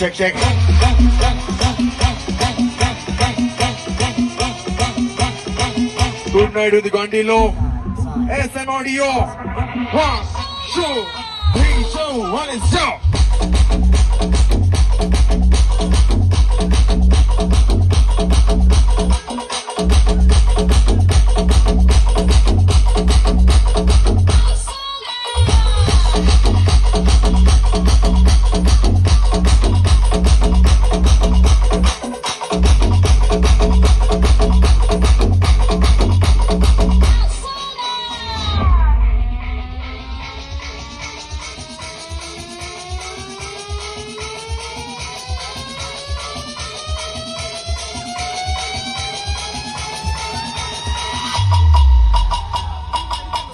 Check, check. Good night with the Gondilo. SM Audio. 1, 2, 3, 2, 1, and go.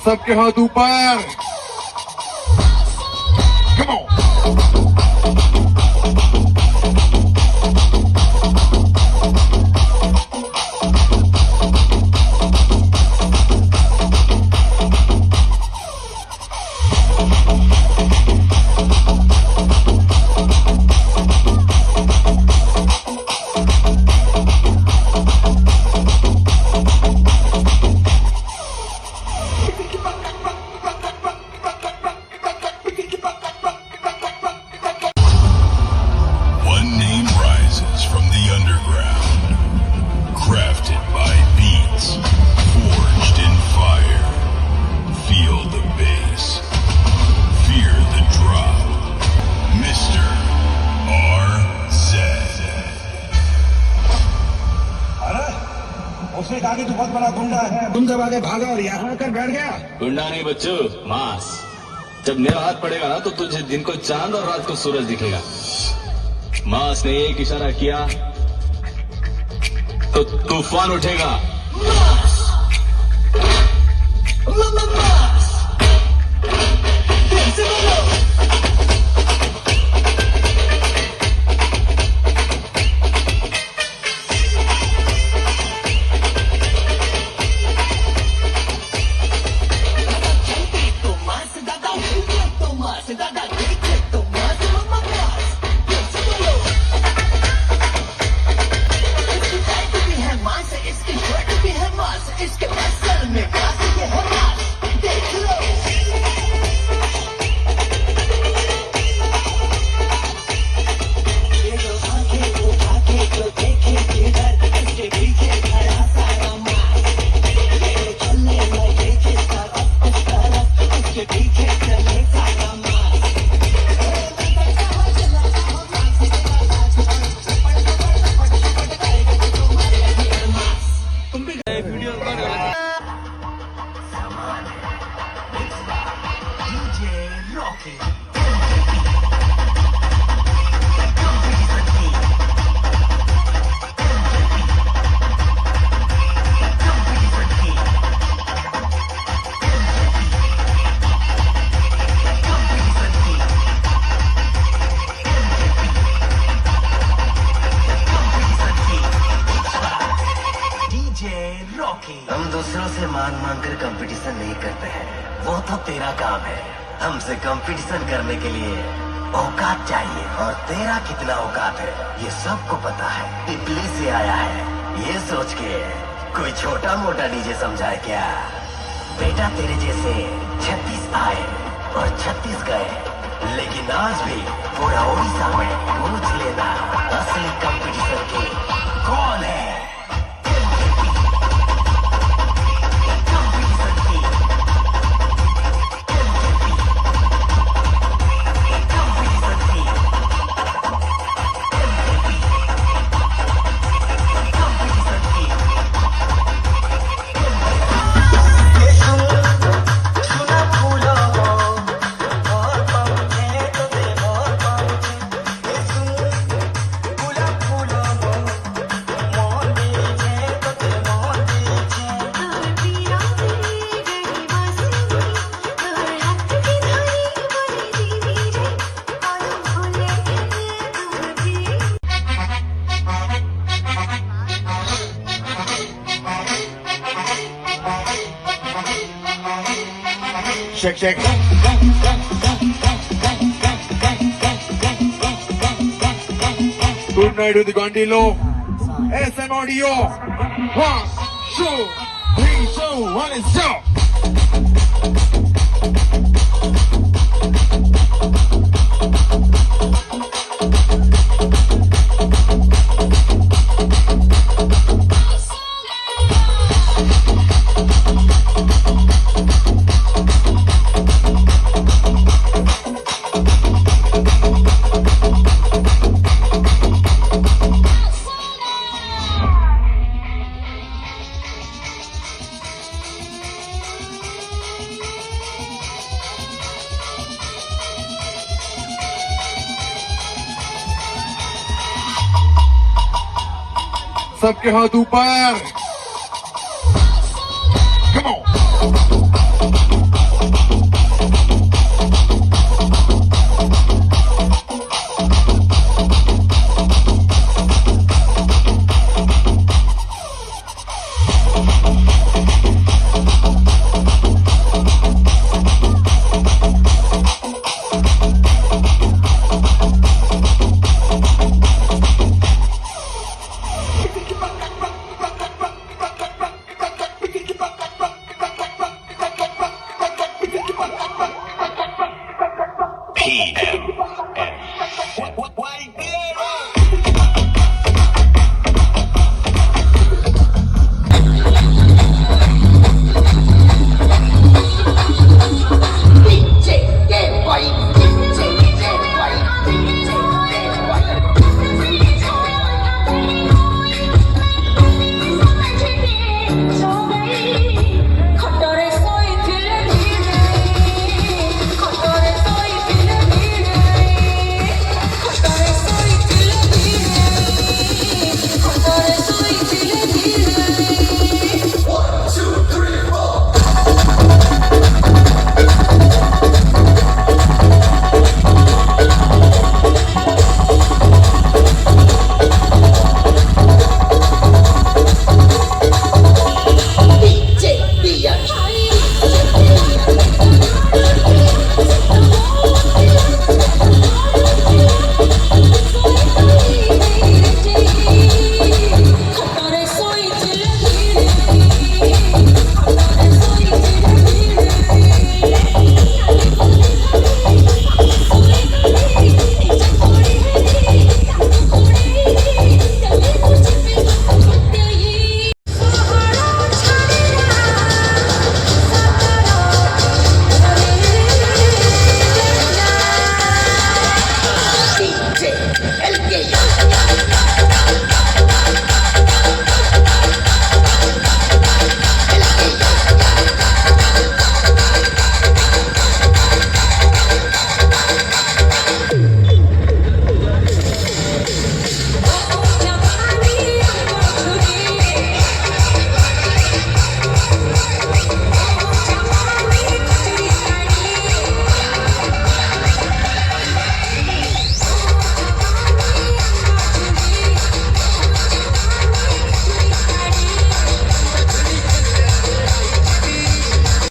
सबके हाथ ऊपर. Come on. उसने कहा कि तू बहुत बड़ा गुंडा है, तुम जब आगे भागा और यहाँ आकर बैठ गया. गुंडा नहीं बच्चू, मास. जब मेरा हाथ पड़ेगा ना तो तुझे दिन को चांद और रात को सूरज दिखेगा. मास ने एक इशारा किया तो तूफान उठेगा. Rocky. हम दूसरों से मांग मांग कर कंपटीशन नहीं करते हैं, वो तो तेरा काम है। हमसे कंपटीशन करने के लिए औकात चाहिए, और तेरा कितना औकात है ये सबको पता है। पिपली से आया है, ये सोच के कोई छोटा मोटा डीजे समझाए क्या? बेटा तेरे जैसे 36 आए और 36 गए, लेकिन आज भी पूरा उड़ीसा में पूछ लेना असली कंपटीशन के कौन है। Check, check. Good night to the Gondilo. SM Audio. 1, 2, 3, 2, 1, let's go. सबके हाथ ऊपर. Come on. PM. Why?